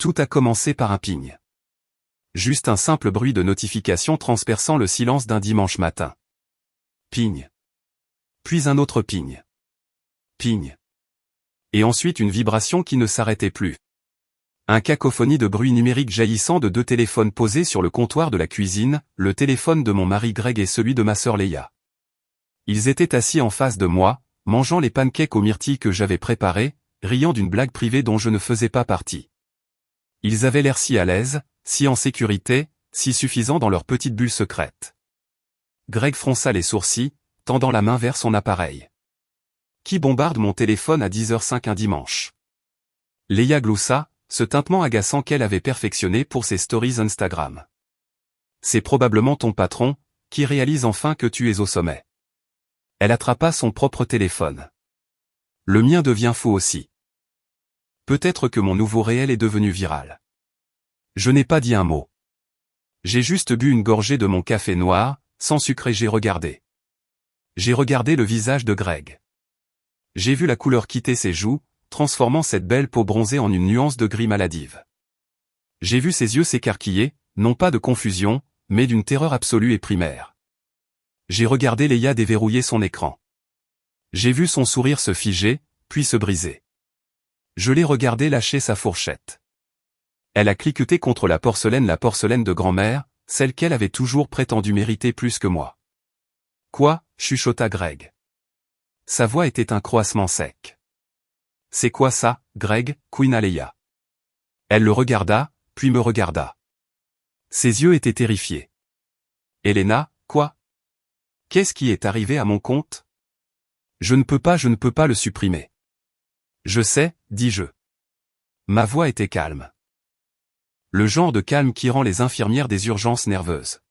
Tout a commencé par un ping. Juste un simple bruit de notification transperçant le silence d'un dimanche matin. Ping. Puis un autre ping. Ping. Et ensuite une vibration qui ne s'arrêtait plus. Un cacophonie de bruits numériques jaillissant de 2 téléphones posés sur le comptoir de la cuisine, le téléphone de mon mari Greg et celui de ma sœur Leia. Ils étaient assis en face de moi, mangeant les pancakes aux myrtilles que j'avais préparés, riant d'une blague privée dont je ne faisais pas partie. Ils avaient l'air si à l'aise, si en sécurité, si suffisants dans leur petite bulle secrète. Greg fronça les sourcils, tendant la main vers son appareil. Qui bombarde mon téléphone à 10h05 un dimanche? Leia gloussa, ce tintement agaçant qu'elle avait perfectionné pour ses stories Instagram. C'est probablement ton patron, qui réalise enfin que tu es au sommet. Elle attrapa son propre téléphone. Le mien devient fou aussi. Peut-être que mon nouveau réel est devenu viral. Je n'ai pas dit un mot. J'ai juste bu une gorgée de mon café noir, sans sucre et j'ai regardé. J'ai regardé le visage de Greg. J'ai vu la couleur quitter ses joues, transformant cette belle peau bronzée en une nuance de gris maladive. J'ai vu ses yeux s'écarquiller, non pas de confusion, mais d'une terreur absolue et primaire. J'ai regardé Leia déverrouiller son écran. J'ai vu son sourire se figer, puis se briser. Je l'ai regardé lâcher sa fourchette. Elle a cliqueté contre la porcelaine de grand-mère, celle qu'elle avait toujours prétendu mériter plus que moi. Quoi, chuchota Greg. Sa voix était un croassement sec. C'est quoi ça, Greg, couina Leia. Elle le regarda, puis me regarda. Ses yeux étaient terrifiés. Elena, quoi? Qu'est-ce qui est arrivé à mon compte? Je ne peux pas le supprimer. Je sais, dis-je. Ma voix était calme. Le genre de calme qui rend les infirmières des urgences nerveuses.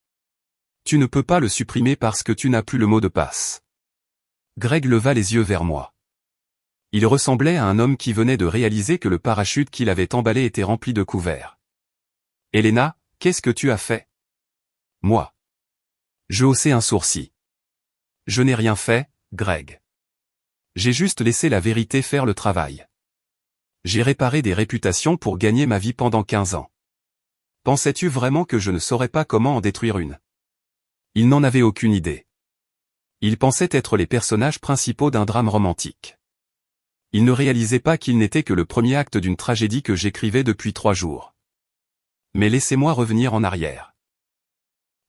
Tu ne peux pas le supprimer parce que tu n'as plus le mot de passe. Greg leva les yeux vers moi. Il ressemblait à un homme qui venait de réaliser que le parachute qu'il avait emballé était rempli de couverts. Elena, qu'est-ce que tu as fait? Moi. Je haussai un sourcil. Je n'ai rien fait, Greg. J'ai juste laissé la vérité faire le travail. J'ai réparé des réputations pour gagner ma vie pendant 15 ans. Pensais-tu vraiment que je ne saurais pas comment en détruire une? Il n'en avait aucune idée. Il pensait être les personnages principaux d'un drame romantique. Il ne réalisait pas qu'il n'était que le premier acte d'une tragédie que j'écrivais depuis 3 jours. Mais laissez-moi revenir en arrière.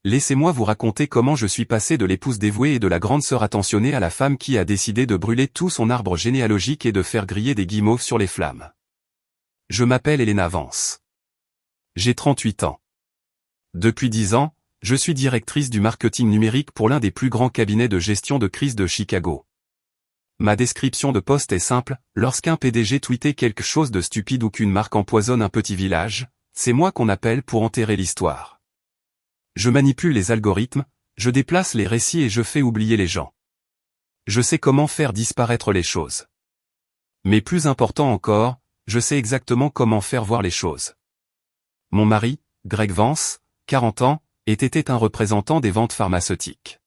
Laissez-moi vous raconter comment je suis passé de l'épouse dévouée et de la grande sœur attentionnée à la femme qui a décidé de brûler tout son arbre généalogique et de faire griller des guimauves sur les flammes. Je m'appelle Elena Vance. J'ai 38 ans. Depuis 10 ans, je suis directrice du marketing numérique pour l'un des plus grands cabinets de gestion de crise de Chicago. Ma description de poste est simple, lorsqu'un PDG tweetait quelque chose de stupide ou qu'une marque empoisonne un petit village, c'est moi qu'on appelle pour enterrer l'histoire. Je manipule les algorithmes, je déplace les récits et je fais oublier les gens. Je sais comment faire disparaître les choses. Mais plus important encore, je sais exactement comment faire voir les choses. Mon mari, Greg Vance, 40 ans, était un représentant des ventes pharmaceutiques.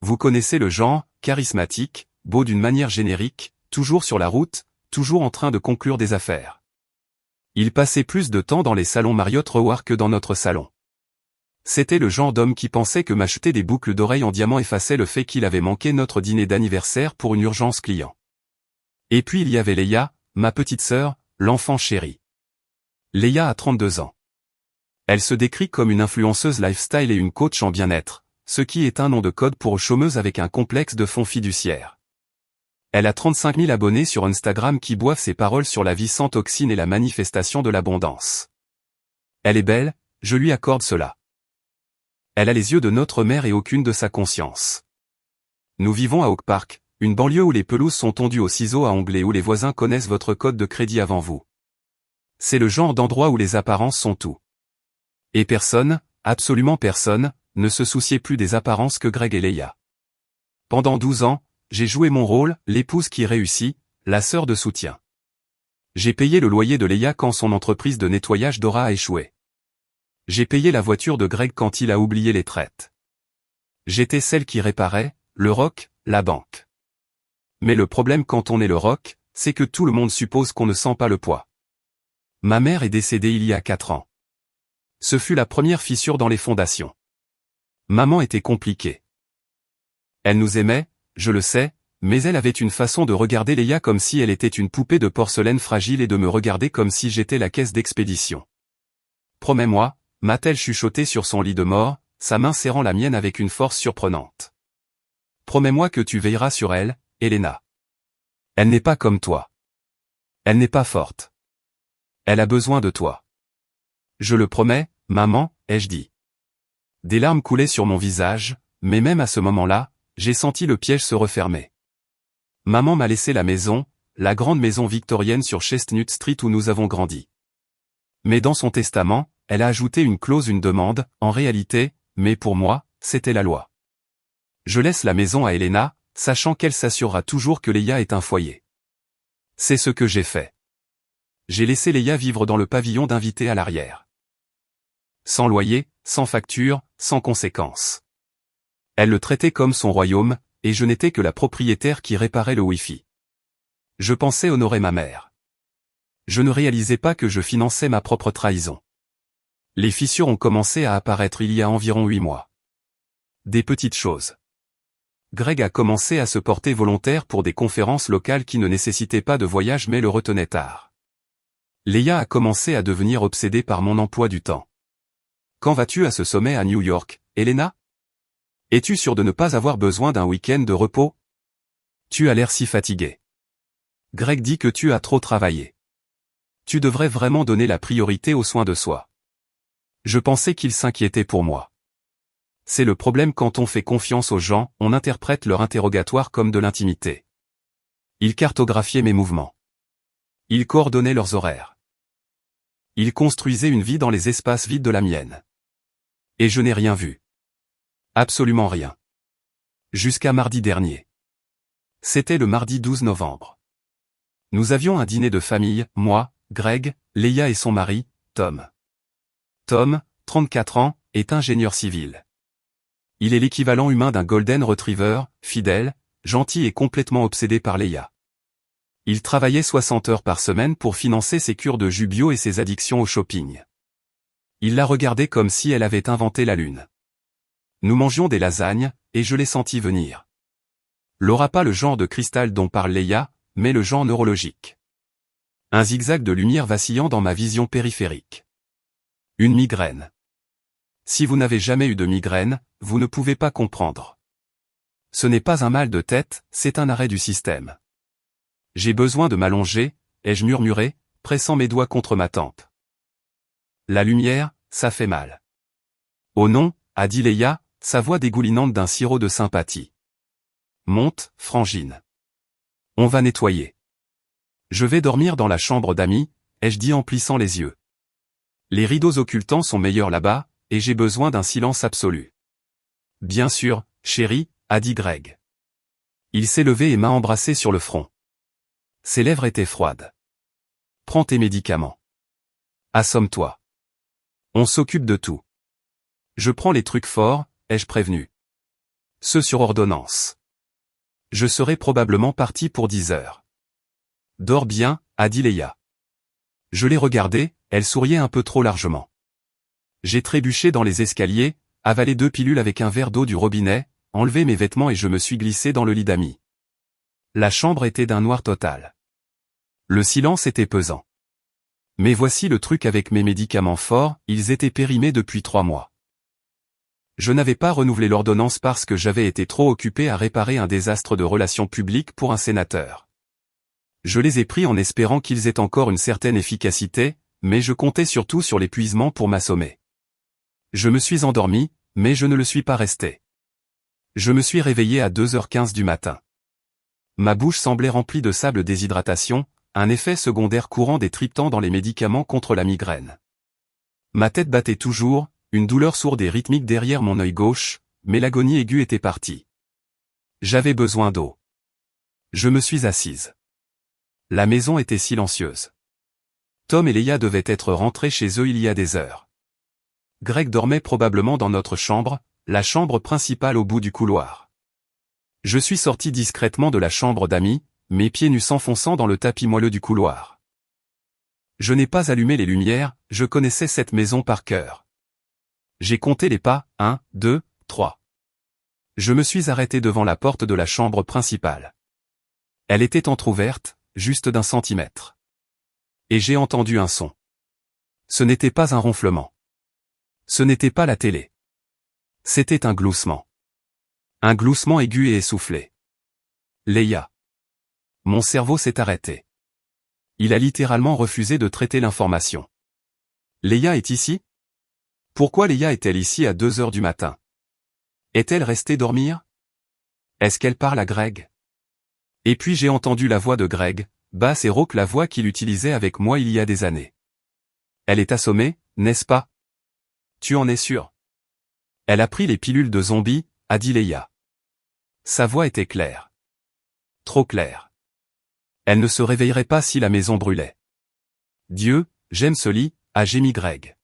Vous connaissez le genre, charismatique, beau d'une manière générique, toujours sur la route, toujours en train de conclure des affaires. Il passait plus de temps dans les salons Marriott Reward que dans notre salon. C'était le genre d'homme qui pensait que m'acheter des boucles d'oreilles en diamant effaçait le fait qu'il avait manqué notre dîner d'anniversaire pour une urgence client. Et puis il y avait Leia, ma petite sœur, l'enfant chéri. Leia a 32 ans. Elle se décrit comme une influenceuse lifestyle et une coach en bien-être, ce qui est un nom de code pour chômeuse avec un complexe de fond fiduciaire. Elle a 35 000 abonnés sur Instagram qui boivent ses paroles sur la vie sans toxines et la manifestation de l'abondance. Elle est belle, je lui accorde cela. Elle a les yeux de notre mère et aucune de sa conscience. Nous vivons à Oak Park, une banlieue où les pelouses sont tondues au ciseau à onglet où les voisins connaissent votre code de crédit avant vous. C'est le genre d'endroit où les apparences sont tout. Et personne, absolument personne, ne se souciait plus des apparences que Greg et Leia. Pendant 12 ans, j'ai joué mon rôle, l'épouse qui réussit, la sœur de soutien. J'ai payé le loyer de Leia quand son entreprise de nettoyage Dora a échoué. J'ai payé la voiture de Greg quand il a oublié les traites. J'étais celle qui réparait, le roc, la banque. Mais le problème quand on est le roc, c'est que tout le monde suppose qu'on ne sent pas le poids. Ma mère est décédée il y a 4 ans. Ce fut la première fissure dans les fondations. Maman était compliquée. Elle nous aimait, je le sais, mais elle avait une façon de regarder Leia comme si elle était une poupée de porcelaine fragile et de me regarder comme si j'étais la caisse d'expédition. Promets-moi, m'a-t-elle chuchoté sur son lit de mort, sa main serrant la mienne avec une force surprenante. Promets-moi que tu veilleras sur elle, Elena. Elle n'est pas comme toi. Elle n'est pas forte. Elle a besoin de toi. Je le promets, maman, ai-je dit. Des larmes coulaient sur mon visage, mais même à ce moment-là, j'ai senti le piège se refermer. Maman m'a laissé la maison, la grande maison victorienne sur Chestnut Street où nous avons grandi. Mais dans son testament, elle a ajouté une clause, une demande, en réalité, mais pour moi, c'était la loi. Je laisse la maison à Elena, sachant qu'elle s'assurera toujours que Leia ait un foyer. C'est ce que j'ai fait. J'ai laissé Leia vivre dans le pavillon d'invités à l'arrière. Sans loyer, sans facture, sans conséquences. Elle le traitait comme son royaume, et je n'étais que la propriétaire qui réparait le Wi-Fi. Je pensais honorer ma mère. Je ne réalisais pas que je finançais ma propre trahison. Les fissures ont commencé à apparaître il y a environ 8 mois. Des petites choses. Greg a commencé à se porter volontaire pour des conférences locales qui ne nécessitaient pas de voyage mais le retenaient tard. Leia a commencé à devenir obsédée par mon emploi du temps. Quand vas-tu à ce sommet à New York, Elena? Es-tu sûre de ne pas avoir besoin d'un week-end de repos? Tu as l'air si fatiguée. Greg dit que tu as trop travaillé. Tu devrais vraiment donner la priorité aux soins de soi. Je pensais qu'il s'inquiétait pour moi. C'est le problème quand on fait confiance aux gens, on interprète leur interrogatoire comme de l'intimité. Il cartographiait mes mouvements. Il coordonnait leurs horaires. Il construisait une vie dans les espaces vides de la mienne. Et je n'ai rien vu. Absolument rien. Jusqu'à mardi dernier. C'était le mardi 12 novembre. Nous avions un dîner de famille, moi, Greg, Leia et son mari, Tom. Tom, 34 ans, est ingénieur civil. Il est l'équivalent humain d'un Golden Retriever, fidèle, gentil et complètement obsédé par Leia. Il travaillait 60 heures par semaine pour financer ses cures de jus bio et ses addictions au shopping. Il la regardait comme si elle avait inventé la lune. Nous mangions des lasagnes, et je l'ai senti venir. L'aura pas le genre de cristal dont parle Leia, mais le genre neurologique. Un zigzag de lumière vacillant dans ma vision périphérique. Une migraine. Si vous n'avez jamais eu de migraine, vous ne pouvez pas comprendre. Ce n'est pas un mal de tête, c'est un arrêt du système. J'ai besoin de m'allonger, ai-je murmuré, pressant mes doigts contre ma tempe. La lumière, ça fait mal. Oh non, a dit Leia, sa voix dégoulinante d'un sirop de sympathie. Monte, Frangine. On va nettoyer. Je vais dormir dans la chambre d'amis, ai-je dit en plissant les yeux. Les rideaux occultants sont meilleurs là-bas, et j'ai besoin d'un silence absolu. Bien sûr, chérie, a dit Greg. Il s'est levé et m'a embrassé sur le front. Ses lèvres étaient froides. Prends tes médicaments. Assomme-toi. On s'occupe de tout. Je prends les trucs forts, ai-je prévenu. Ceux sur ordonnance. Je serai probablement parti pour 10 heures. Dors bien, a dit Leia. Je l'ai regardée, elle souriait un peu trop largement. J'ai trébuché dans les escaliers, avalé 2 pilules avec un verre d'eau du robinet, enlevé mes vêtements et je me suis glissé dans le lit d'amis. La chambre était d'un noir total. Le silence était pesant. Mais voici le truc avec mes médicaments forts, ils étaient périmés depuis 3 mois. Je n'avais pas renouvelé l'ordonnance parce que j'avais été trop occupé à réparer un désastre de relations publiques pour un sénateur. Je les ai pris en espérant qu'ils aient encore une certaine efficacité, mais je comptais surtout sur l'épuisement pour m'assommer. Je me suis endormi, mais je ne le suis pas resté. Je me suis réveillé à 2h15 du matin. Ma bouche semblait remplie de sable déshydratation, un effet secondaire courant des triptans dans les médicaments contre la migraine. Ma tête battait toujours, une douleur sourde et rythmique derrière mon œil gauche, mais l'agonie aiguë était partie. J'avais besoin d'eau. Je me suis assise. La maison était silencieuse. Tom et Leia devaient être rentrés chez eux il y a des heures. Greg dormait probablement dans notre chambre, la chambre principale au bout du couloir. Je suis sorti discrètement de la chambre d'amis, mes pieds nus s'enfonçant dans le tapis moelleux du couloir. Je n'ai pas allumé les lumières, je connaissais cette maison par cœur. J'ai compté les pas, 1, 2, 3. Je me suis arrêté devant la porte de la chambre principale. Elle était entr'ouverte, juste d'1 centimètre. Et j'ai entendu un son. Ce n'était pas un ronflement. Ce n'était pas la télé. C'était un gloussement. Un gloussement aigu et essoufflé. Leia. Mon cerveau s'est arrêté. Il a littéralement refusé de traiter l'information. Leia est ici? Pourquoi Leia est-elle ici à 2 heures du matin? Est-elle restée dormir? Est-ce qu'elle parle à Greg? Et puis j'ai entendu la voix de Greg, basse et rauque, la voix qu'il utilisait avec moi il y a des années. Elle est assommée, n'est-ce pas? Tu en es sûr? Elle a pris les pilules de zombie, a dit Leia. Sa voix était claire. Trop claire. Elle ne se réveillerait pas si la maison brûlait. Dieu, j'aime ce lit, a gémi Greg.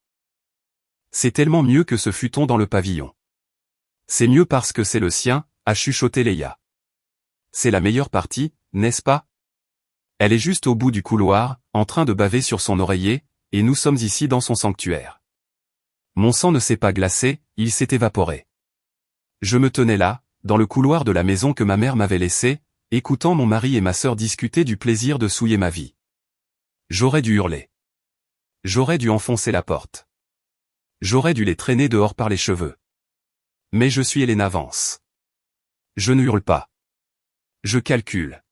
C'est tellement mieux que ce futon dans le pavillon. C'est mieux parce que c'est le sien, a chuchoté Leia. C'est la meilleure partie, n'est-ce pas? Elle est juste au bout du couloir, en train de baver sur son oreiller, et nous sommes ici dans son sanctuaire. Mon sang ne s'est pas glacé, il s'est évaporé. Je me tenais là, dans le couloir de la maison que ma mère m'avait laissée, écoutant mon mari et ma sœur discuter du plaisir de souiller ma vie. J'aurais dû hurler. J'aurais dû enfoncer la porte. J'aurais dû les traîner dehors par les cheveux. Mais je suis Elena Vance. Je ne hurle pas. Je calcule.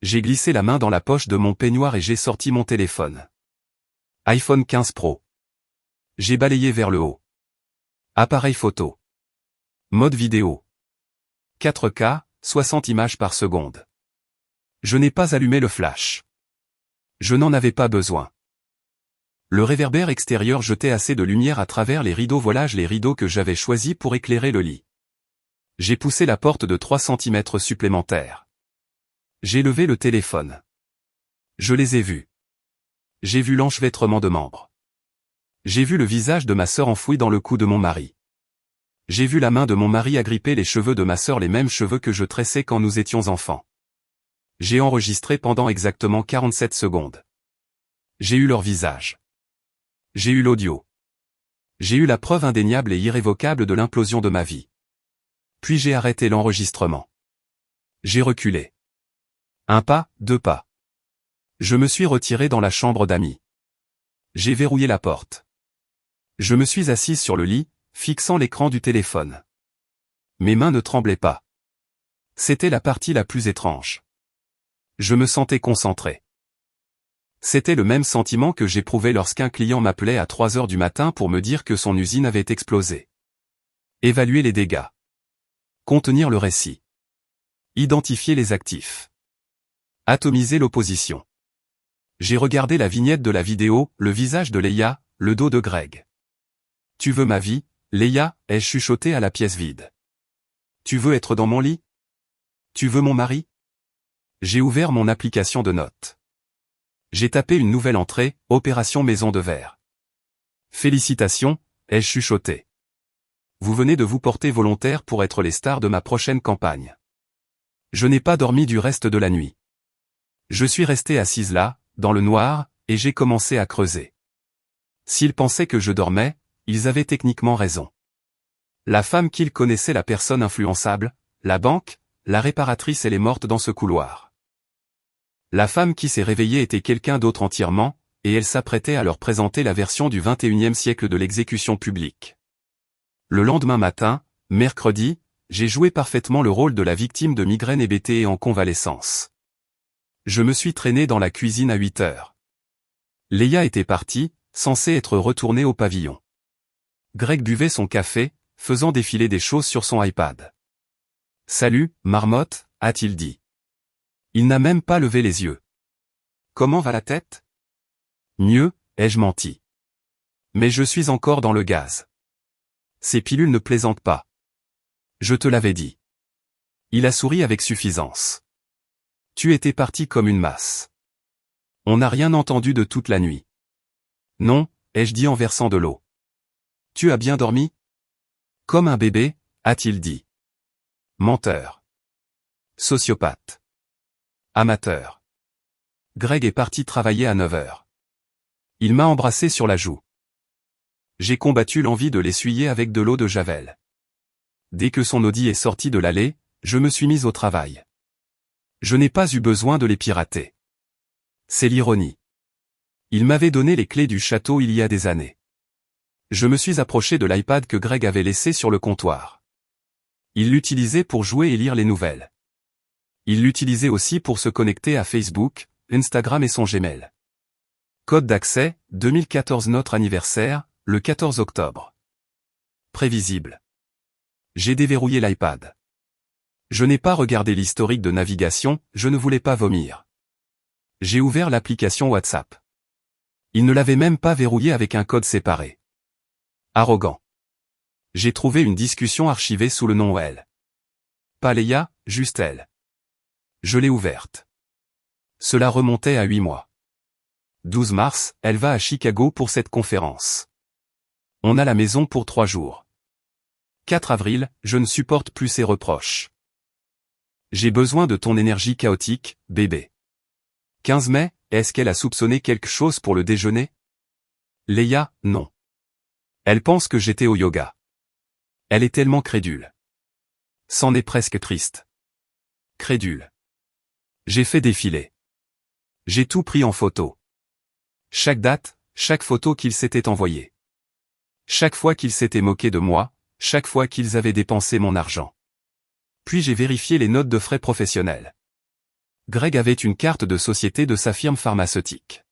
J'ai glissé la main dans la poche de mon peignoir et j'ai sorti mon téléphone. iPhone 15 Pro. J'ai balayé vers le haut. Appareil photo. Mode vidéo. 4K, 60 images par seconde. Je n'ai pas allumé le flash. Je n'en avais pas besoin. Le réverbère extérieur jetait assez de lumière à travers les rideaux. Voilà les rideaux que j'avais choisis pour éclairer le lit. J'ai poussé la porte de 3 cm supplémentaires. J'ai levé le téléphone. Je les ai vus. J'ai vu l'enchevêtrement de membres. J'ai vu le visage de ma sœur enfoui dans le cou de mon mari. J'ai vu la main de mon mari agripper les cheveux de ma sœur, les mêmes cheveux que je tressais quand nous étions enfants. J'ai enregistré pendant exactement 47 secondes. J'ai eu leur visage. J'ai eu l'audio. J'ai eu la preuve indéniable et irrévocable de l'implosion de ma vie. Puis j'ai arrêté l'enregistrement. J'ai reculé. 1 pas, 2 pas. Je me suis retiré dans la chambre d'amis. J'ai verrouillé la porte. Je me suis assise sur le lit, fixant l'écran du téléphone. Mes mains ne tremblaient pas. C'était la partie la plus étrange. Je me sentais concentré. C'était le même sentiment que j'éprouvais lorsqu'un client m'appelait à 3 heures du matin pour me dire que son usine avait explosé. Évaluer les dégâts. Contenir le récit. Identifier les actifs. Atomiser l'opposition. J'ai regardé la vignette de la vidéo, le visage de Leia, le dos de Greg. Tu veux ma vie, Leia, ai-je chuchoté à la pièce vide. Tu veux être dans mon lit? Tu veux mon mari? J'ai ouvert mon application de notes. J'ai tapé une nouvelle entrée, Opération Maison de Verre. Félicitations, ai-je chuchoté. Vous venez de vous porter volontaire pour être les stars de ma prochaine campagne. Je n'ai pas dormi du reste de la nuit. Je suis resté assise là, dans le noir, et j'ai commencé à creuser. S'ils pensaient que je dormais, ils avaient techniquement raison. La femme qu'ils connaissaient, la personne influençable, la banque, la réparatrice, elle est morte dans ce couloir. La femme qui s'est réveillée était quelqu'un d'autre entièrement, et elle s'apprêtait à leur présenter la version du 21e siècle de l'exécution publique. Le lendemain matin, mercredi, j'ai joué parfaitement le rôle de la victime de migraine hébétée et en convalescence. Je me suis traîné dans la cuisine à 8 heures. Leia était partie, censée être retournée au pavillon. Greg buvait son café, faisant défiler des choses sur son iPad. « Salut, marmotte », a-t-il dit. Il n'a même pas levé les yeux. « Comment va la tête ?»« Mieux », ai-je menti. Mais je suis encore dans le gaz. Ces pilules ne plaisantent pas. Je te l'avais dit. Il a souri avec suffisance. Tu étais parti comme une masse. On n'a rien entendu de toute la nuit. Non, ai-je dit en versant de l'eau. Tu as bien dormi? Comme un bébé, a-t-il dit. Menteur. Sociopathe. Amateur. Greg est parti travailler à 9 heures. Il m'a embrassé sur la joue. J'ai combattu l'envie de l'essuyer avec de l'eau de Javel. Dès que son Audi est sorti de l'allée, je me suis mise au travail. Je n'ai pas eu besoin de les pirater. C'est l'ironie. Il m'avait donné les clés du château il y a des années. Je me suis approché de l'iPad que Greg avait laissé sur le comptoir. Il l'utilisait pour jouer et lire les nouvelles. Il l'utilisait aussi pour se connecter à Facebook, Instagram et son Gmail. Code d'accès, 2014 notre anniversaire, le 14 octobre. Prévisible. J'ai déverrouillé l'iPad. Je n'ai pas regardé l'historique de navigation, je ne voulais pas vomir. J'ai ouvert l'application WhatsApp. Il ne l'avait même pas verrouillé avec un code séparé. Arrogant. J'ai trouvé une discussion archivée sous le nom elle. Pas Leia, juste elle. Je l'ai ouverte. Cela remontait à 8 mois. 12 mars, elle va à Chicago pour cette conférence. On a la maison pour 3 jours. 4 avril, je ne supporte plus ces reproches. J'ai besoin de ton énergie chaotique, bébé. 15 mai, est-ce qu'elle a soupçonné quelque chose pour le déjeuner? Leia, non. Elle pense que j'étais au yoga. Elle est tellement crédule. C'en est presque triste. Crédule. J'ai fait défiler. J'ai tout pris en photo. Chaque date, chaque photo qu'ils s'étaient envoyée. Chaque fois qu'ils s'étaient moqués de moi, chaque fois qu'ils avaient dépensé mon argent. Puis j'ai vérifié les notes de frais professionnels. Greg avait une carte de société de sa firme pharmaceutique.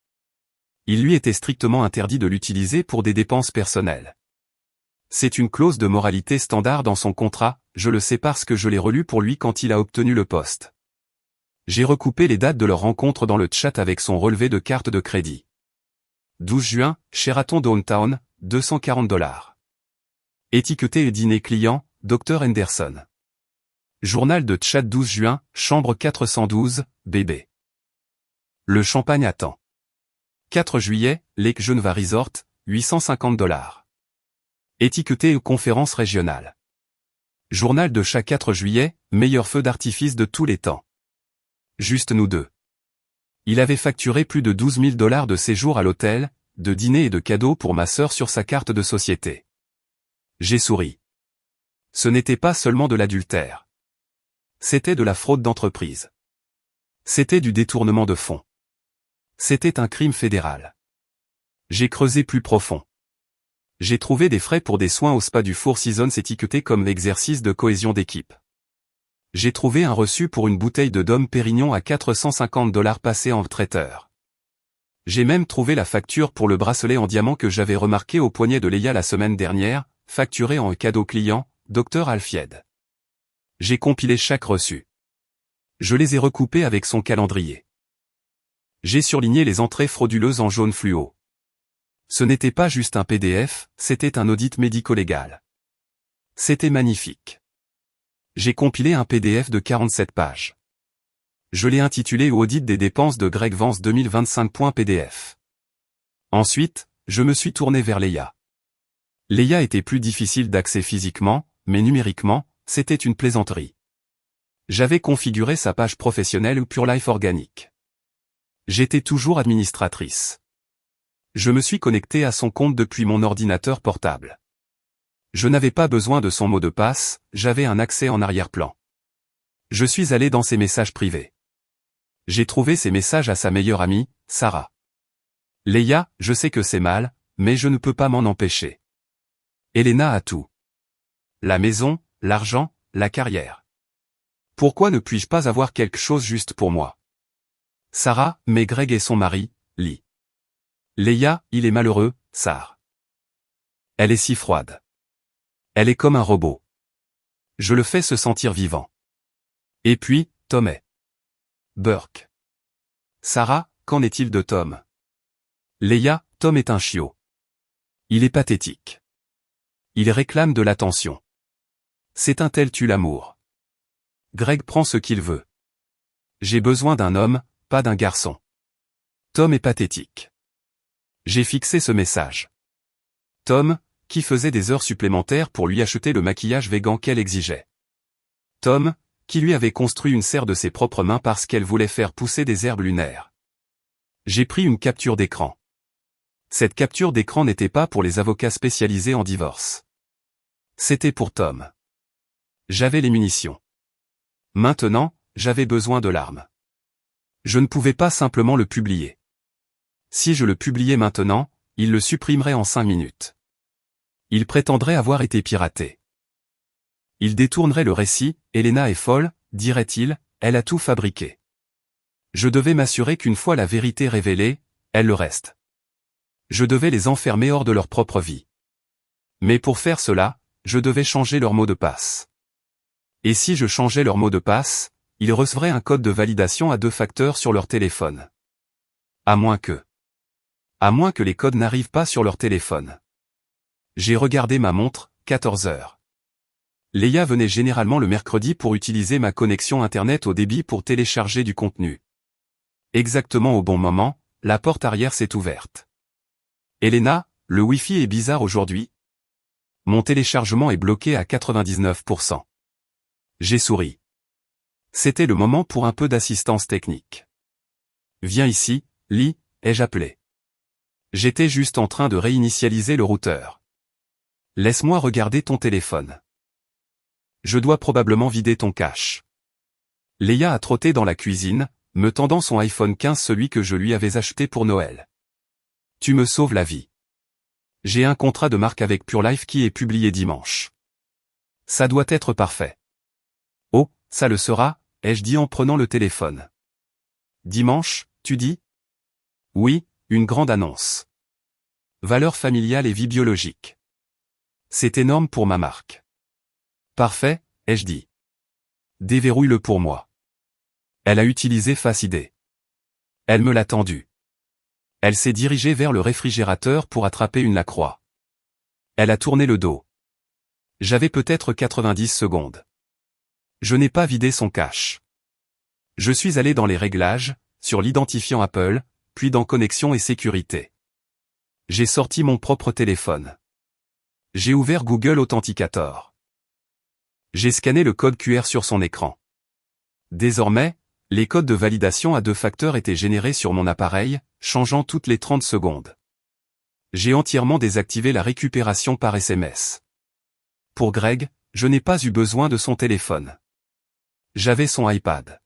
Il lui était strictement interdit de l'utiliser pour des dépenses personnelles. C'est une clause de moralité standard dans son contrat, je le sais parce que je l'ai relu pour lui quand il a obtenu le poste. J'ai recoupé les dates de leur rencontre dans le chat avec son relevé de carte de crédit. 12 juin, Sheraton Downtown, $240. Étiqueté et dîner client, Dr Henderson. Journal de chat 12 juin, chambre 412, bébé. Le champagne attend. 4 juillet, Lake Geneva Resort, $850. Étiqueté et conférence régionale. Journal de chat 4 juillet, meilleur feu d'artifice de tous les temps. Juste nous deux. Il avait facturé plus de $12 000 de séjour à l'hôtel, de dîner et de cadeaux pour ma sœur sur sa carte de société. J'ai souri. Ce n'était pas seulement de l'adultère. C'était de la fraude d'entreprise. C'était du détournement de fonds. C'était un crime fédéral. J'ai creusé plus profond. J'ai trouvé des frais pour des soins au spa du Four Seasons étiquetés comme exercice de cohésion d'équipe. J'ai trouvé un reçu pour une bouteille de Dom Pérignon à $450 passé en traiteur. J'ai même trouvé la facture pour le bracelet en diamant que j'avais remarqué au poignet de Leia la semaine dernière, facturé en cadeau client, Dr Alfied. J'ai compilé chaque reçu. Je les ai recoupés avec son calendrier. J'ai surligné les entrées frauduleuses en jaune fluo. Ce n'était pas juste un PDF, c'était un audit médico-légal. C'était magnifique. J'ai compilé un PDF de 47 pages. Je l'ai intitulé Audit des dépenses de Greg Vance 2025.pdf. Ensuite, je me suis tourné vers Leia. Leia était plus difficile d'accès physiquement, mais numériquement, c'était une plaisanterie. J'avais configuré sa page professionnelle ou Pure Life organique. J'étais toujours administratrice. Je me suis connecté à son compte depuis mon ordinateur portable. Je n'avais pas besoin de son mot de passe, j'avais un accès en arrière-plan. Je suis allé dans ses messages privés. J'ai trouvé ses messages à sa meilleure amie, Sarah. Leia, je sais que c'est mal, mais je ne peux pas m'en empêcher. Elena a tout. La maison, l'argent, la carrière. Pourquoi ne puis-je pas avoir quelque chose juste pour moi? Sarah, mais Greg et son mari, Lee. Leia, il est malheureux, Sarah. Elle est si froide. Elle est comme un robot. Je le fais se sentir vivant. Et puis, Tom est. Burke. Sarah, qu'en est-il de Tom? Leia, Tom est un chiot. Il est pathétique. Il réclame de l'attention. C'est un tel tue l'amour. Greg prend ce qu'il veut. J'ai besoin d'un homme, pas d'un garçon. Tom est pathétique. J'ai fixé ce message. Tom, qui faisait des heures supplémentaires pour lui acheter le maquillage végan qu'elle exigeait. Tom, qui lui avait construit une serre de ses propres mains parce qu'elle voulait faire pousser des herbes lunaires. J'ai pris une capture d'écran. Cette capture d'écran n'était pas pour les avocats spécialisés en divorce. C'était pour Tom. J'avais les munitions. Maintenant, j'avais besoin de l'arme. Je ne pouvais pas simplement le publier. Si je le publiais maintenant, il le supprimerait en 5 minutes. Il prétendrait avoir été piraté. Il détournerait le récit, Elena est folle, dirait-il, elle a tout fabriqué. Je devais m'assurer qu'une fois la vérité révélée, elle le reste. Je devais les enfermer hors de leur propre vie. Mais pour faire cela, je devais changer leur mot de passe. Et si je changeais leur mot de passe, ils recevraient un code de validation à 2 facteurs sur leur téléphone. À moins que les codes n'arrivent pas sur leur téléphone. J'ai regardé ma montre, 14 heures. Leia venait généralement le mercredi pour utiliser ma connexion Internet au débit pour télécharger du contenu. Exactement au bon moment, la porte arrière s'est ouverte. Elena, le Wi-Fi est bizarre aujourd'hui. Mon téléchargement est bloqué à 99%. J'ai souri. C'était le moment pour un peu d'assistance technique. Viens ici, Lee, ai-je appelé. J'étais juste en train de réinitialiser le routeur. Laisse-moi regarder ton téléphone. Je dois probablement vider ton cache. Leia a trotté dans la cuisine, me tendant son iPhone 15, celui que je lui avais acheté pour Noël. Tu me sauves la vie. J'ai un contrat de marque avec Pure Life qui est publié dimanche. Ça doit être parfait. Oh, ça le sera, ai-je dit en prenant le téléphone. Dimanche, tu dis? Oui, une grande annonce. Valeurs familiales et vie biologique. C'est énorme pour ma marque. Parfait, ai-je dit. Déverrouille-le pour moi. Elle a utilisé Face ID. Elle me l'a tendu. Elle s'est dirigée vers le réfrigérateur pour attraper une Lacroix. Elle a tourné le dos. J'avais peut-être 90 secondes. Je n'ai pas vidé son cache. Je suis allé dans les réglages, sur l'identifiant Apple, puis dans Connexion et sécurité. J'ai sorti mon propre téléphone. J'ai ouvert Google Authenticator. J'ai scanné le code QR sur son écran. Désormais, les codes de validation à 2 facteurs étaient générés sur mon appareil, changeant toutes les 30 secondes. J'ai entièrement désactivé la récupération par SMS. Pour Greg, je n'ai pas eu besoin de son téléphone. J'avais son iPad.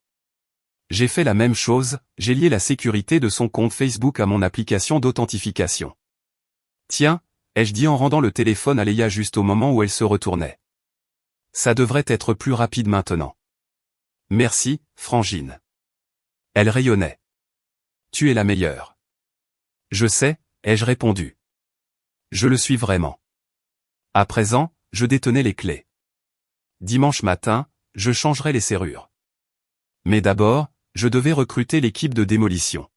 J'ai fait la même chose, j'ai lié la sécurité de son compte Facebook à mon application d'authentification. Tiens, ai-je dit en rendant le téléphone à Leia juste au moment où elle se retournait. Ça devrait être plus rapide maintenant. Merci, Frangine. Elle rayonnait. Tu es la meilleure. Je sais, ai-je répondu. Je le suis vraiment. À présent, je détenais les clés. Dimanche matin, je changerai les serrures. Mais d'abord, je devais recruter l'équipe de démolition.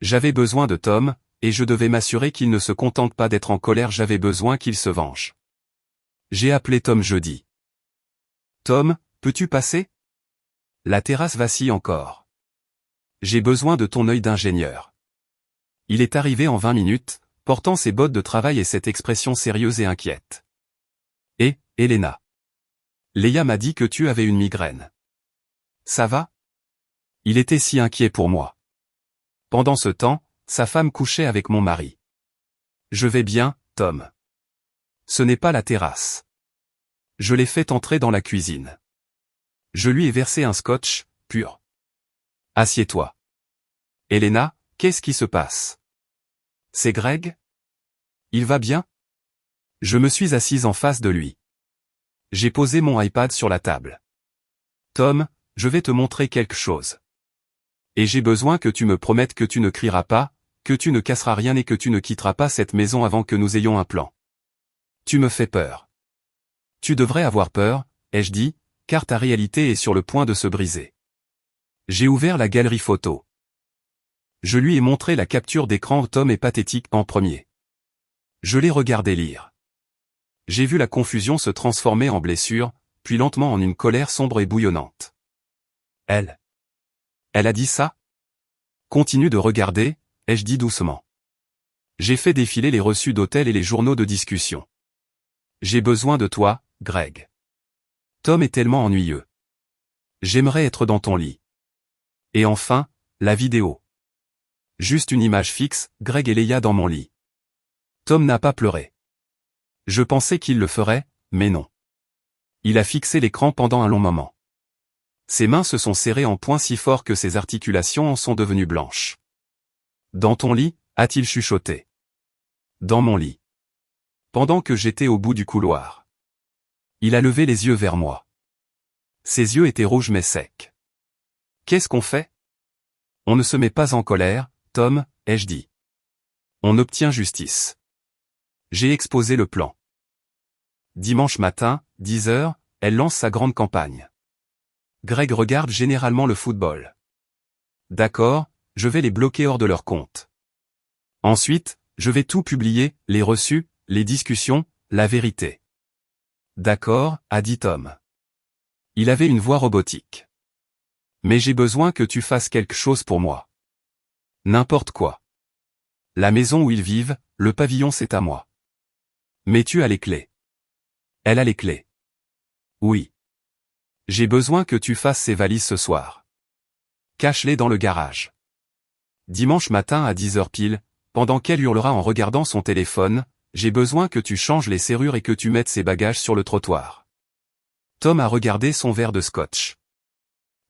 J'avais besoin de Tom, et je devais m'assurer qu'il ne se contente pas d'être en colère, j'avais besoin qu'il se venge. J'ai appelé Tom jeudi. Tom, peux-tu passer? La terrasse vacille encore. J'ai besoin de ton œil d'ingénieur. Il est arrivé en 20 minutes, portant ses bottes de travail et cette expression sérieuse et inquiète. Et, Elena. Leia m'a dit que tu avais une migraine. Ça va? Il était si inquiet pour moi. Pendant ce temps, sa femme couchait avec mon mari. Je vais bien, Tom. Ce n'est pas la terrasse. Je l'ai fait entrer dans la cuisine. Je lui ai versé un scotch, pur. Assieds-toi. Elena, qu'est-ce qui se passe? C'est Greg? Il va bien? Je me suis assise en face de lui. J'ai posé mon iPad sur la table. Tom, je vais te montrer quelque chose. Et j'ai besoin que tu me promettes que tu ne crieras pas, que tu ne casseras rien et que tu ne quitteras pas cette maison avant que nous ayons un plan. Tu me fais peur. Tu devrais avoir peur, ai-je dit, car ta réalité est sur le point de se briser. J'ai ouvert la galerie photo. Je lui ai montré la capture d'écran où Tom est pathétique en premier. Je l'ai regardé lire. J'ai vu la confusion se transformer en blessure, puis lentement en une colère sombre et bouillonnante. Elle a dit ça? Continue de regarder, ai-je dit doucement. J'ai fait défiler les reçus d'hôtel et les journaux de discussion. J'ai besoin de toi, Greg. Tom est tellement ennuyeux. J'aimerais être dans ton lit. Et enfin, la vidéo. Juste une image fixe, Greg et Leia dans mon lit. Tom n'a pas pleuré. Je pensais qu'il le ferait, mais non. Il a fixé l'écran pendant un long moment. Ses mains se sont serrées en poings si fort que ses articulations en sont devenues blanches. Dans ton lit, a-t-il chuchoté. Dans mon lit. Pendant que j'étais au bout du couloir. Il a levé les yeux vers moi. Ses yeux étaient rouges mais secs. Qu'est-ce qu'on fait? On ne se met pas en colère, Tom, ai-je dit. On obtient justice. J'ai exposé le plan. Dimanche matin, 10 h, elle lance sa grande campagne. Greg regarde généralement le football. D'accord, je vais les bloquer hors de leur compte. Ensuite, je vais tout publier, les reçus, les discussions, la vérité. D'accord, a dit Tom. Il avait une voix robotique. Mais j'ai besoin que tu fasses quelque chose pour moi. N'importe quoi. La maison où ils vivent, le pavillon c'est à moi. Mais tu as les clés. Elle a les clés. Oui. J'ai besoin que tu fasses ces valises ce soir. Cache-les dans le garage. Dimanche matin à 10 h pile, pendant qu'elle hurlera en regardant son téléphone, j'ai besoin que tu changes les serrures et que tu mettes ses bagages sur le trottoir. Tom a regardé son verre de scotch.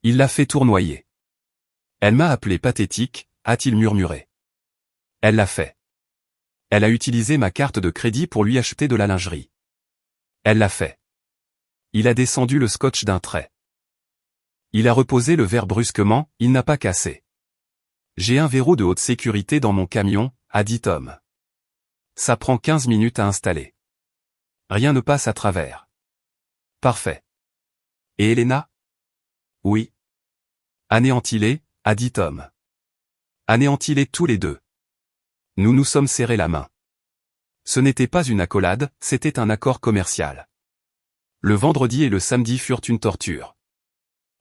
Il l'a fait tournoyer. Elle m'a appelé pathétique, a-t-il murmuré. Elle l'a fait. Elle a utilisé ma carte de crédit pour lui acheter de la lingerie. Elle l'a fait. Il a descendu le scotch d'un trait. Il a reposé le verre brusquement, il n'a pas cassé. J'ai un verrou de haute sécurité dans mon camion, a dit Tom. Ça prend 15 minutes à installer. Rien ne passe à travers. Parfait. Et Elena? Oui. Anéantis-les, a dit Tom. Anéantis-les tous les deux. Nous nous sommes serrés la main. Ce n'était pas une accolade, c'était un accord commercial. Le vendredi et le samedi furent une torture.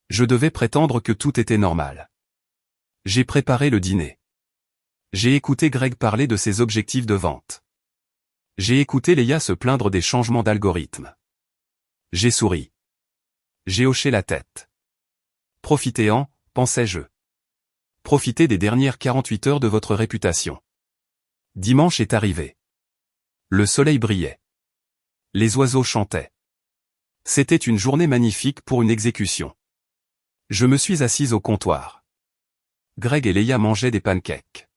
Je devais prétendre que tout était normal. J'ai préparé le dîner. J'ai écouté Greg parler de ses objectifs de vente. J'ai écouté Leia se plaindre des changements d'algorithme. J'ai souri. J'ai hoché la tête. Profitez-en, pensais-je. Profitez des dernières 48 heures de votre réputation. Dimanche est arrivé. Le soleil brillait. Les oiseaux chantaient. C'était une journée magnifique pour une exécution. Je me suis assise au comptoir. Greg et Leia mangeaient des pancakes.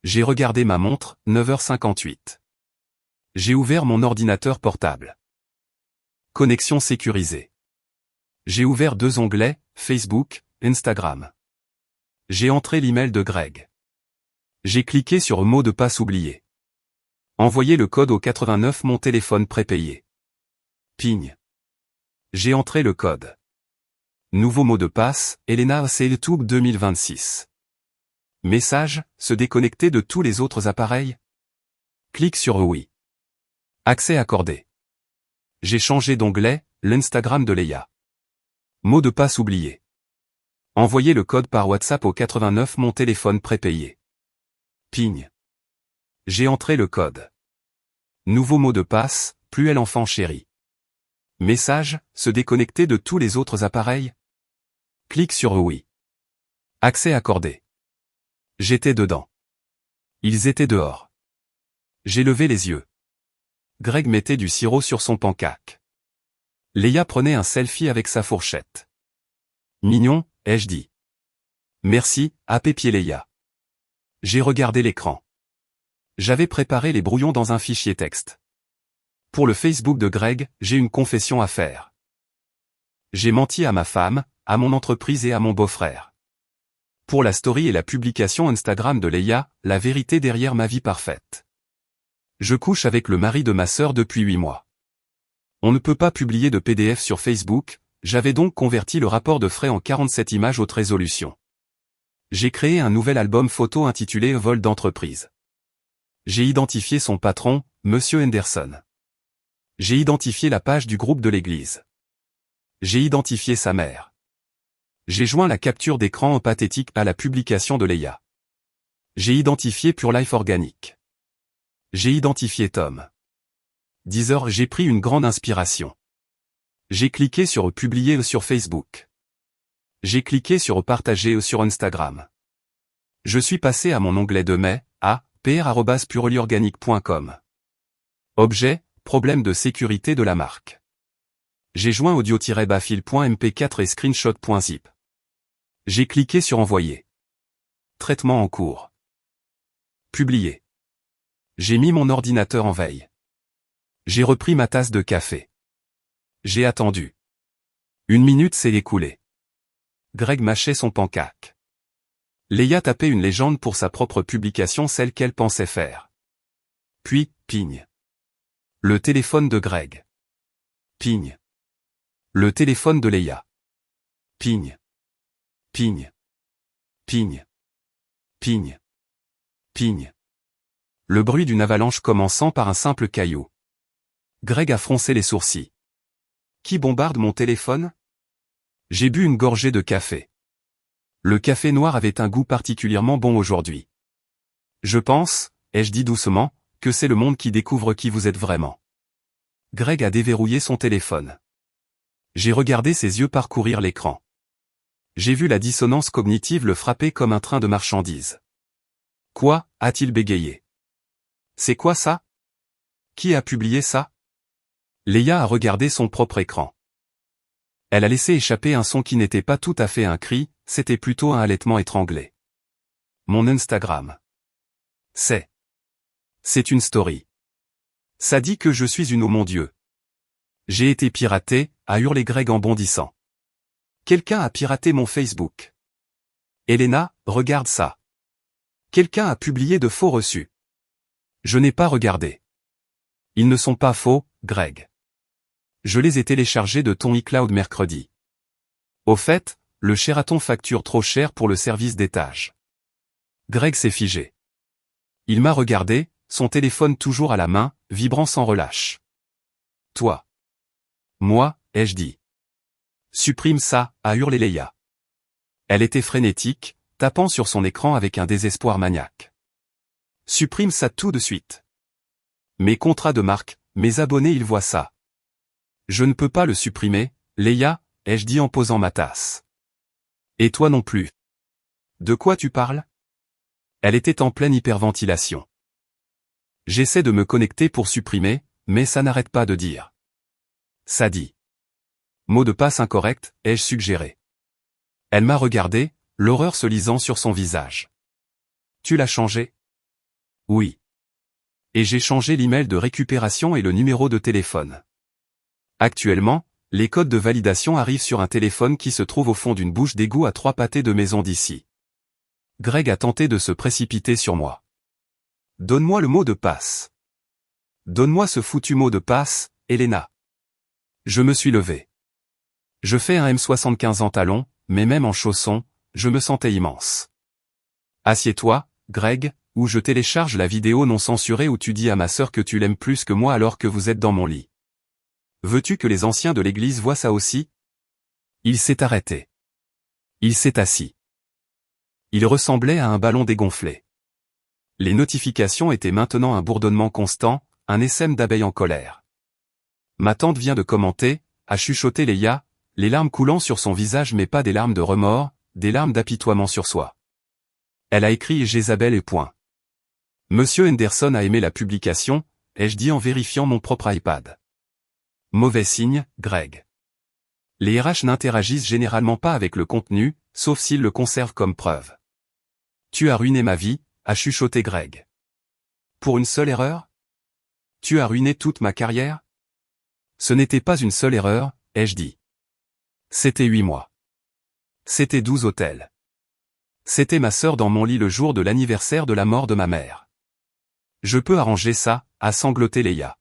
J'ai regardé ma montre, 9h58. J'ai ouvert mon ordinateur portable. Connexion sécurisée. J'ai ouvert 2 onglets, Facebook, Instagram. J'ai entré l'email de Greg. J'ai cliqué sur mot de passe oublié. Envoyer le code au 89 mon téléphone prépayé. Ping. J'ai entré le code. Nouveau mot de passe, Elena Seiltube 2026. Message, se déconnecter de tous les autres appareils? Clique sur oui. Accès accordé. J'ai changé d'onglet, l'Instagram de Leia. Mot de passe oublié. Envoyer le code par WhatsApp au 89 mon téléphone prépayé. Ping. J'ai entré le code. Nouveau mot de passe, plus elle enfant chéri. Message, se déconnecter de tous les autres appareils? Clique sur oui. Accès accordé. J'étais dedans. Ils étaient dehors. J'ai levé les yeux. Greg mettait du sirop sur son pancake. Leia prenait un selfie avec sa fourchette. Mignon, ai-je dit. Merci, a pépié Leia. J'ai regardé l'écran. J'avais préparé les brouillons dans un fichier texte. Pour le Facebook de Greg, j'ai une confession à faire. J'ai menti à ma femme, à mon entreprise et à mon beau-frère. Pour la story et la publication Instagram de Leia, la vérité derrière ma vie parfaite. Je couche avec le mari de ma sœur depuis 8 mois. On ne peut pas publier de PDF sur Facebook, j'avais donc converti le rapport de frais en 47 images haute résolution. J'ai créé un nouvel album photo intitulé Vol d'entreprise. J'ai identifié son patron, Monsieur Henderson. J'ai identifié la page du groupe de l'église. J'ai identifié sa mère. J'ai joint la capture d'écran pathétique à la publication de Leia. J'ai identifié Pure Life Organique. J'ai identifié Tom. 10 h j'ai pris une grande inspiration. J'ai cliqué sur publier sur Facebook. J'ai cliqué sur partager sur Instagram. Je suis passé à mon onglet de mai, à pr@purolieorganique.com. Objet, problème de sécurité de la marque. J'ai joint audio-bafile.mp4 et screenshot.zip. J'ai cliqué sur envoyer. Traitement en cours. Publier. J'ai mis mon ordinateur en veille. J'ai repris ma tasse de café. J'ai attendu. 1 minute s'est écoulée. Greg mâchait son pancake. Leia tapait une légende pour sa propre publication, celle qu'elle pensait faire. Puis, pigne. Le téléphone de Greg. Pigne. Le téléphone de Leia. Pigne. Pigne. Pigne. Pigne. Pigne. Le bruit d'une avalanche commençant par un simple caillou. Greg a froncé les sourcils. Qui bombarde mon téléphone? J'ai bu une gorgée de café. Le café noir avait un goût particulièrement bon aujourd'hui. Je pense, ai-je dit doucement, que c'est le monde qui découvre qui vous êtes vraiment. Greg a déverrouillé son téléphone. J'ai regardé ses yeux parcourir l'écran. J'ai vu la dissonance cognitive le frapper comme un train de marchandises. Quoi, a-t-il bégayé? C'est quoi ça? Qui a publié ça? Leia a regardé son propre écran. Elle a laissé échapper un son qui n'était pas tout à fait un cri, c'était plutôt un halètement étranglé. Mon Instagram. C'est une story. Ça dit que je suis une oh mon Dieu. J'ai été piraté, a hurlé Greg en bondissant. Quelqu'un a piraté mon Facebook. Elena, regarde ça. Quelqu'un a publié de faux reçus. Je n'ai pas regardé. Ils ne sont pas faux, Greg. Je les ai téléchargés de ton iCloud mercredi. Au fait, le Sheraton facture trop cher pour le service d'étage. Greg s'est figé. Il m'a regardé, son téléphone toujours à la main, vibrant sans relâche. Toi. Moi, ai-je dit. Supprime ça, a hurlé Leia. Elle était frénétique, tapant sur son écran avec un désespoir maniaque. Supprime ça tout de suite. Mes contrats de marque, mes abonnés ils voient ça. Je ne peux pas le supprimer, Leia, ai-je dit en posant ma tasse. Et toi non plus. De quoi tu parles? Elle était en pleine hyperventilation. J'essaie de me connecter pour supprimer, mais ça n'arrête pas de dire. Ça dit. Mot de passe incorrect, ai-je suggéré. Elle m'a regardé, l'horreur se lisant sur son visage. Tu l'as changé? Oui. Et j'ai changé l'email de récupération et le numéro de téléphone. Actuellement, les codes de validation arrivent sur un téléphone qui se trouve au fond d'une bouche d'égout à 3 pâtés de maison d'ici. Greg a tenté de se précipiter sur moi. Donne-moi le mot de passe. Donne-moi ce foutu mot de passe, Elena. Je me suis levé. Je fais un M75 en talons, mais même en chaussons, je me sentais immense. Assieds-toi, Greg, ou je télécharge la vidéo non censurée où tu dis à ma sœur que tu l'aimes plus que moi alors que vous êtes dans mon lit. Veux-tu que les anciens de l'église voient ça aussi? Il s'est arrêté. Il s'est assis. Il ressemblait à un ballon dégonflé. Les notifications étaient maintenant un bourdonnement constant, un essaim d'abeilles en colère. Ma tante vient de commenter, a chuchoté Leia, les larmes coulant sur son visage mais pas des larmes de remords, des larmes d'apitoiement sur soi. Elle a écrit Jézabel et point. Monsieur Henderson a aimé la publication, ai-je dit en vérifiant mon propre iPad. Mauvais signe, Greg. Les RH n'interagissent généralement pas avec le contenu, sauf s'ils le conservent comme preuve. Tu as ruiné ma vie, a chuchoté Greg. Pour une seule erreur? Tu as ruiné toute ma carrière? Ce n'était pas une seule erreur, ai-je dit. C'était 8 mois. C'était 12 hôtels. C'était ma sœur dans mon lit le jour de l'anniversaire de la mort de ma mère. Je peux arranger ça, a sangloté Leia.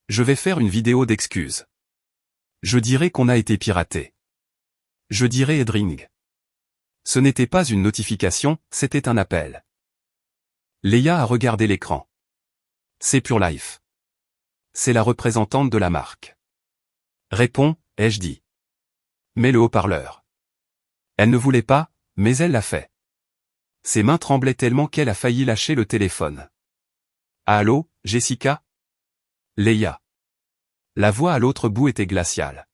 Je vais faire une vidéo d'excuses. Je dirai qu'on a été piraté. Je dirai Edring. Ce n'était pas une notification, c'était un appel. Leia a regardé l'écran. C'est Pure Life. C'est la représentante de la marque. Réponds, ai-je dit. Mets le haut-parleur. Elle ne voulait pas, mais elle l'a fait. Ses mains tremblaient tellement qu'elle a failli lâcher le téléphone. Allô, Jessica? Leia. La voix à l'autre bout était glaciale.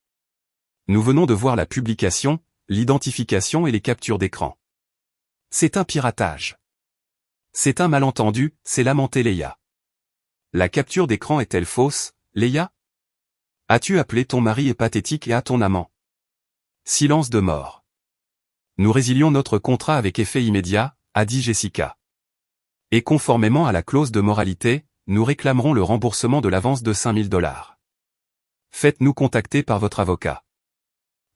Nous venons de voir la publication, l'identification et les captures d'écran. C'est un piratage. C'est un malentendu, s'est lamentée Leia. La capture d'écran est-elle fausse, Leia? As-tu appelé ton mari et Pathétique et à ton amant? Silence de mort. Nous résilions notre contrat avec effet immédiat, a dit Jessica. Et conformément à la clause de moralité, nous réclamerons le remboursement de l'avance de $5000. Faites-nous contacter par votre avocat.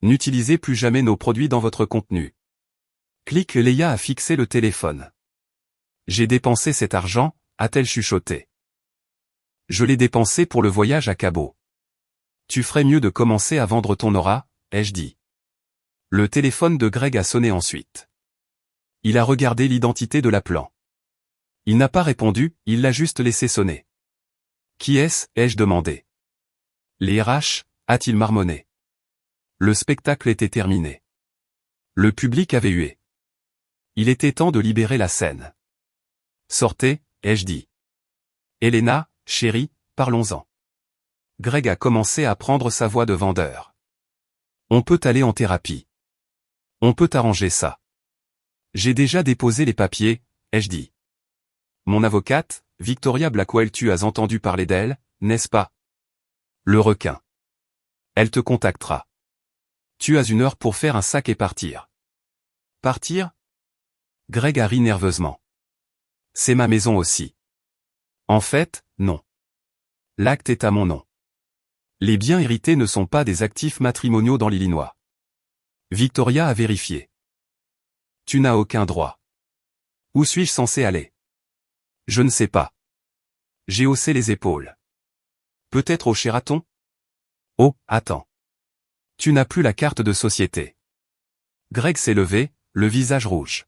N'utilisez plus jamais nos produits dans votre contenu. Clique. Leia a fixé le téléphone. J'ai dépensé cet argent, a-t-elle chuchoté. Je l'ai dépensé pour le voyage à Cabo. Tu ferais mieux de commencer à vendre ton aura, ai-je dit. Le téléphone de Greg a sonné ensuite. Il a regardé l'identité de l'appelant. Il n'a pas répondu, il l'a juste laissé sonner. Qui est-ce, ai-je demandé. Les RH, a-t-il marmonné. Le spectacle était terminé. Le public avait hué. Il était temps de libérer la scène. Sortez, ai-je dit. Elena, chérie, parlons-en. Greg a commencé à prendre sa voix de vendeur. On peut aller en thérapie. On peut arranger ça. J'ai déjà déposé les papiers, ai-je dit. Mon avocate, Victoria Blackwell, tu as entendu parler d'elle, n'est-ce pas? Le requin. Elle te contactera. Tu as 1 heure pour faire un sac et partir. Partir? Greg a ri nerveusement. C'est ma maison aussi. En fait, non. L'acte est à mon nom. Les biens hérités ne sont pas des actifs matrimoniaux dans l'Illinois. Victoria a vérifié. Tu n'as aucun droit. Où suis-je censé aller? Je ne sais pas. J'ai haussé les épaules. Peut-être au Sheraton? Oh, attends. Tu n'as plus la carte de société. Greg s'est levé, le visage rouge.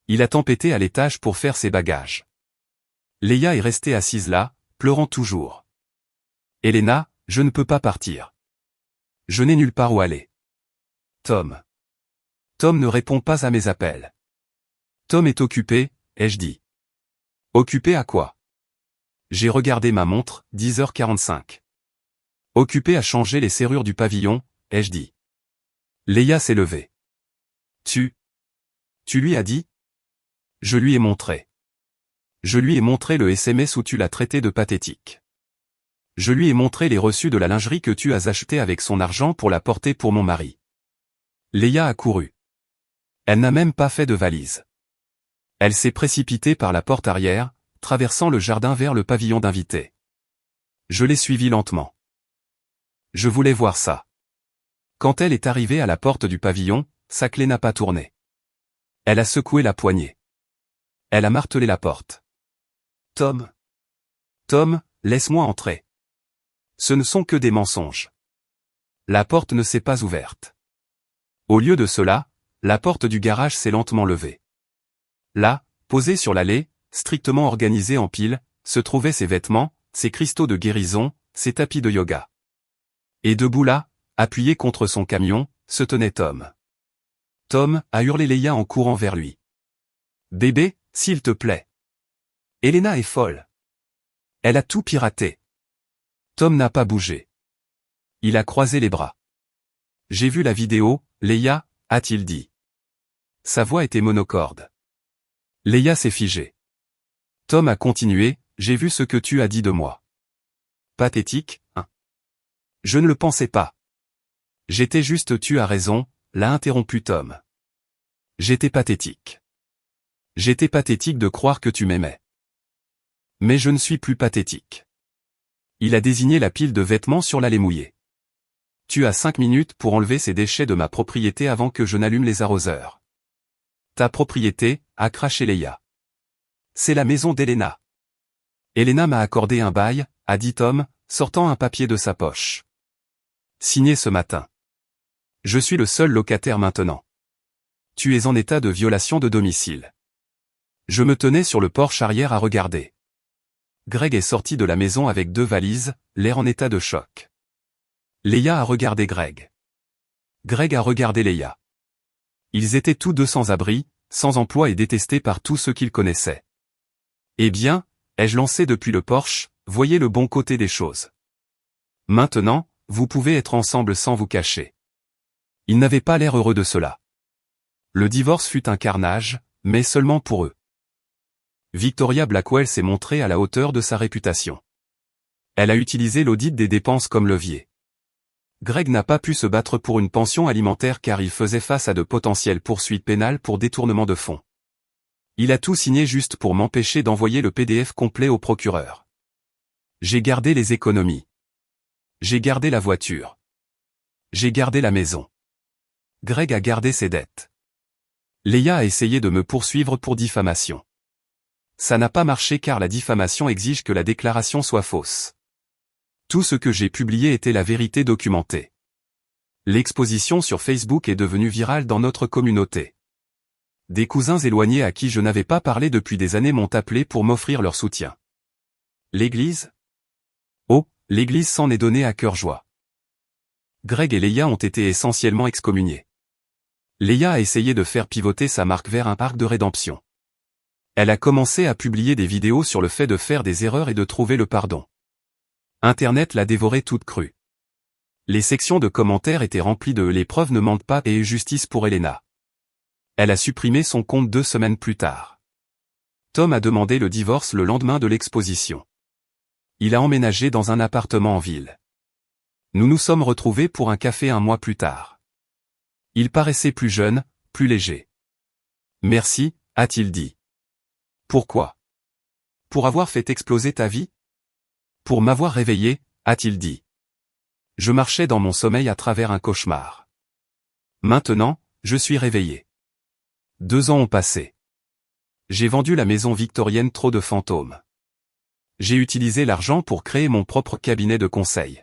Il a tempêté à l'étage pour faire ses bagages. Leia est restée assise là, pleurant toujours. Elena, je ne peux pas partir. Je n'ai nulle part où aller. Tom. Tom ne répond pas à mes appels. Tom est occupé, ai-je dit. Occupé à quoi? J'ai regardé ma montre, 10h45. Occupé à changer les serrures du pavillon, ai-je dit. Leia s'est levée. Tu lui as dit? Je lui ai montré. Je lui ai montré le SMS où tu l'as traité de pathétique. Je lui ai montré les reçus de la lingerie que tu as acheté avec son argent pour la porter pour mon mari. Leia a couru. Elle n'a même pas fait de valise. Elle s'est précipitée par la porte arrière, traversant le jardin vers le pavillon d'invités. Je l'ai suivie lentement. Je voulais voir ça. Quand elle est arrivée à la porte du pavillon, sa clé n'a pas tourné. Elle a secoué la poignée. Elle a martelé la porte. Tom. Tom, laisse-moi entrer. Ce ne sont que des mensonges. La porte ne s'est pas ouverte. Au lieu de cela, la porte du garage s'est lentement levée. Là, posée sur l'allée, strictement organisée en piles, se trouvaient ses vêtements, ses cristaux de guérison, ses tapis de yoga. Et debout là, appuyé contre son camion, se tenait Tom. Tom, a hurlé Leia en courant vers lui. Bébé, s'il te plaît. Elena est folle. Elle a tout piraté. Tom n'a pas bougé. Il a croisé les bras. J'ai vu la vidéo, Leia, a-t-il dit. Sa voix était monocorde. Leia s'est figée. Tom a continué, j'ai vu ce que tu as dit de moi. Pathétique, hein? Je ne le pensais pas. J'étais juste tu as raison, l'a interrompu Tom. J'étais pathétique. J'étais pathétique de croire que tu m'aimais. Mais je ne suis plus pathétique. Il a désigné la pile de vêtements sur l'allée mouillée. Tu as 5 minutes pour enlever ces déchets de ma propriété avant que je n'allume les arroseurs. Ta propriété, a craché Leia. C'est la maison d'Elena. Elena m'a accordé un bail, a dit Tom, sortant un papier de sa poche. Signé ce matin. Je suis le seul locataire maintenant. Tu es en état de violation de domicile. Je me tenais sur le porche arrière à regarder. Greg est sorti de la maison avec 2 valises, l'air en état de choc. Leia a regardé Greg. Greg a regardé Leia. Ils étaient tous deux sans abri, sans emploi et détestés par tous ceux qu'ils connaissaient. Eh bien, ai-je lancé depuis le porche, voyez le bon côté des choses. Maintenant, vous pouvez être ensemble sans vous cacher. Ils n'avaient pas l'air heureux de cela. Le divorce fut un carnage, Mais seulement pour eux. Victoria Blackwell s'est montrée à la hauteur de sa réputation. Elle a utilisé l'audit des dépenses comme levier. Greg n'a pas pu se battre pour une pension alimentaire car il faisait face à de potentielles poursuites pénales pour détournement de fonds. Il a tout signé juste pour m'empêcher d'envoyer le PDF complet au procureur. J'ai gardé les économies. J'ai gardé la voiture. J'ai gardé la maison. Greg a gardé ses dettes. Leia a essayé de me poursuivre pour diffamation. Ça n'a pas marché car la diffamation exige que la déclaration soit fausse. Tout ce que j'ai publié était la vérité documentée. L'exposition sur Facebook est devenue virale dans notre communauté. Des cousins éloignés à qui je n'avais pas parlé depuis des années m'ont appelé pour m'offrir leur soutien. L'Église ? Oh, l'Église s'en est donnée à cœur joie. Greg et Leia ont été essentiellement excommuniés. Leia a essayé de faire pivoter sa marque vers un arc de rédemption. Elle a commencé à publier des vidéos sur le fait de faire des erreurs et de trouver le pardon. Internet l'a dévorée toute crue. Les sections de commentaires étaient remplies de « les preuves ne mentent pas » et « justice pour Elena ». Elle a supprimé son compte 2 semaines plus tard. Tom a demandé le divorce le lendemain de l'exposition. Il a emménagé dans un appartement en ville. Nous nous sommes retrouvés pour un café un mois plus tard. Il paraissait plus jeune, plus léger. « Merci », a-t-il dit. « Pourquoi ? Pour avoir fait exploser ta vie ? Pour m'avoir réveillé, a-t-il dit. Je marchais dans mon sommeil à travers un cauchemar. Maintenant, je suis réveillé. 2 ans ont passé. J'ai vendu la maison victorienne Trop de fantômes. J'ai utilisé l'argent pour créer mon propre cabinet de conseil.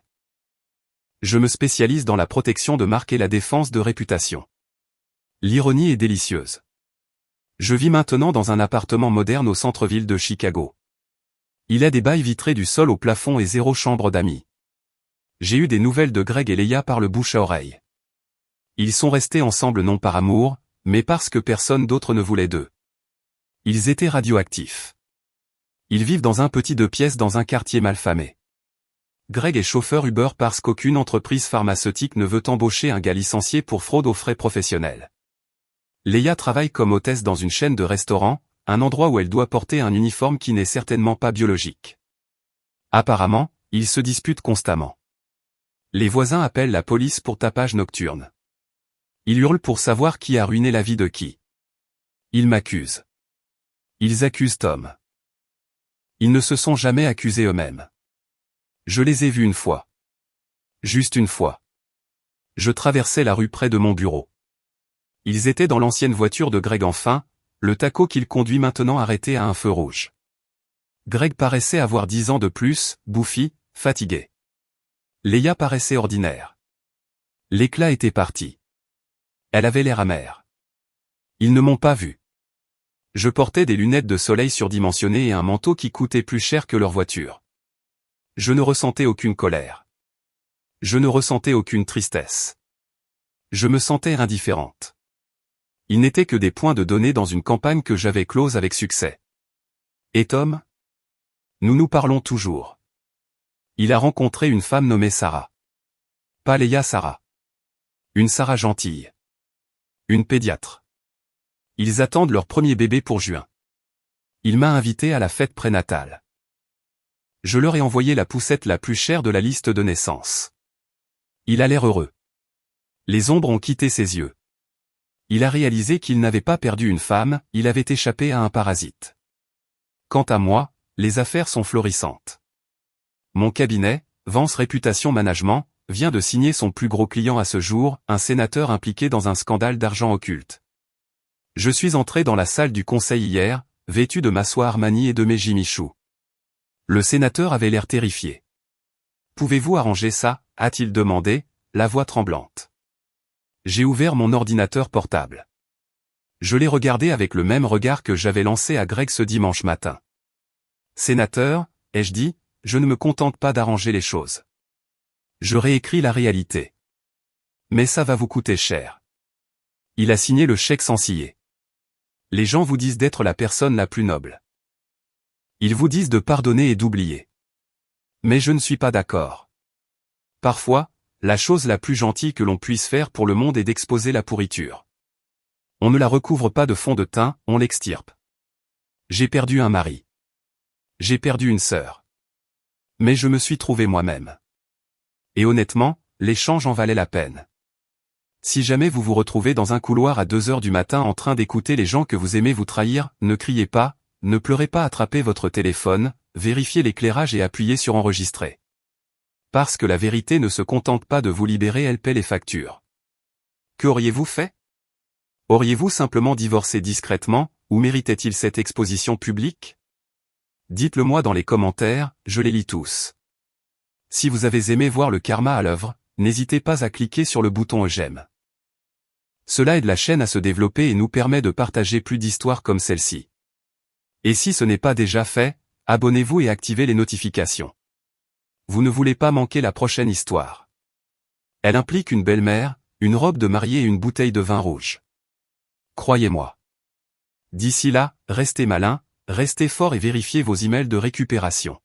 Je me spécialise dans la protection de marques et la défense de réputation. L'ironie est délicieuse. Je vis maintenant dans un appartement moderne au centre-ville de Chicago. Il a des bails vitrés du sol au plafond et 0 chambre d'amis. J'ai eu des nouvelles de Greg et Leia par le bouche à oreille. Ils sont restés ensemble non par amour, mais parce que personne d'autre ne voulait d'eux. Ils étaient radioactifs. Ils vivent dans un petit 2 pièces dans un quartier malfamé. Greg est chauffeur Uber parce qu'aucune entreprise pharmaceutique ne veut embaucher un gars licencié pour fraude aux frais professionnels. Leia travaille comme hôtesse dans une chaîne de restaurants, un endroit où elle doit porter un uniforme qui n'est certainement pas biologique. Apparemment, ils se disputent constamment. Les voisins appellent la police pour tapage nocturne. Ils hurlent pour savoir qui a ruiné la vie de qui. Ils m'accusent. Ils accusent Tom. Ils ne se sont jamais accusés eux-mêmes. Je les ai vus une fois. Juste une fois. Je traversais la rue près de mon bureau. Ils étaient dans l'ancienne voiture de Greg enfin, le taco qu'il conduit maintenant arrêté à un feu rouge. Greg paraissait avoir 10 ans de plus, bouffi, fatigué. Leia paraissait ordinaire. L'éclat était parti. Elle avait l'air amère. Ils ne m'ont pas vu. Je portais des lunettes de soleil surdimensionnées et un manteau qui coûtait plus cher que leur voiture. Je ne ressentais aucune colère. Je ne ressentais aucune tristesse. Je me sentais indifférente. Ils n'étaient que des points de données dans une campagne que j'avais close avec succès. Et Tom ? Nous nous parlons toujours. Il a rencontré une femme nommée Sarah. Pas Leia Sarah. Une Sarah gentille. Une pédiatre. Ils attendent leur premier bébé pour juin. Il m'a invité à la fête prénatale. Je leur ai envoyé la poussette la plus chère de la liste de naissance. Il a l'air heureux. Les ombres ont quitté ses yeux. Il a réalisé qu'il n'avait pas perdu une femme, il avait échappé à un parasite. Quant à moi, les affaires sont florissantes. Mon cabinet, Vance Réputation Management, vient de signer son plus gros client à ce jour, un sénateur impliqué dans un scandale d'argent occulte. Je suis entré dans la salle du conseil hier, vêtu de ma soie Armani et de mes Jimmy Choo. Le sénateur avait l'air terrifié. « Pouvez-vous arranger ça ?» a-t-il demandé, la voix tremblante. J'ai ouvert mon ordinateur portable. Je l'ai regardé avec le même regard que j'avais lancé à Greg ce dimanche matin. « Sénateur, ai-je dit, je ne me contente pas d'arranger les choses. Je réécris la réalité. Mais ça va vous coûter cher. » Il a signé le chèque sans scier. Les gens vous disent d'être la personne la plus noble. Ils vous disent de pardonner et d'oublier. Mais je ne suis pas d'accord. Parfois, la chose la plus gentille que l'on puisse faire pour le monde est d'exposer la pourriture. On ne la recouvre pas de fond de teint, on l'extirpe. J'ai perdu un mari. J'ai perdu une sœur. Mais je me suis trouvé moi-même. Et honnêtement, l'échange en valait la peine. Si jamais vous vous retrouvez dans un couloir à 2 heures du matin en train d'écouter les gens que vous aimez vous trahir, ne criez pas, ne pleurez pas, attrapez votre téléphone, vérifiez l'éclairage et appuyez sur enregistrer. Parce que la vérité ne se contente pas de vous libérer, elle paie les factures. Que auriez-vous fait? Auriez-vous simplement divorcé discrètement, ou méritait-il cette exposition publique? Dites-le moi dans les commentaires, je les lis tous. Si vous avez aimé voir le karma à l'œuvre, n'hésitez pas à cliquer sur le bouton j'aime. Cela aide la chaîne à se développer et nous permet de partager plus d'histoires comme celle-ci. Et si ce n'est pas déjà fait, abonnez-vous et activez les notifications. Vous ne voulez pas manquer la prochaine histoire. Elle implique une belle-mère, une robe de mariée et une bouteille de vin rouge. Croyez-moi. D'ici là, restez malin, restez fort et vérifiez vos emails de récupération.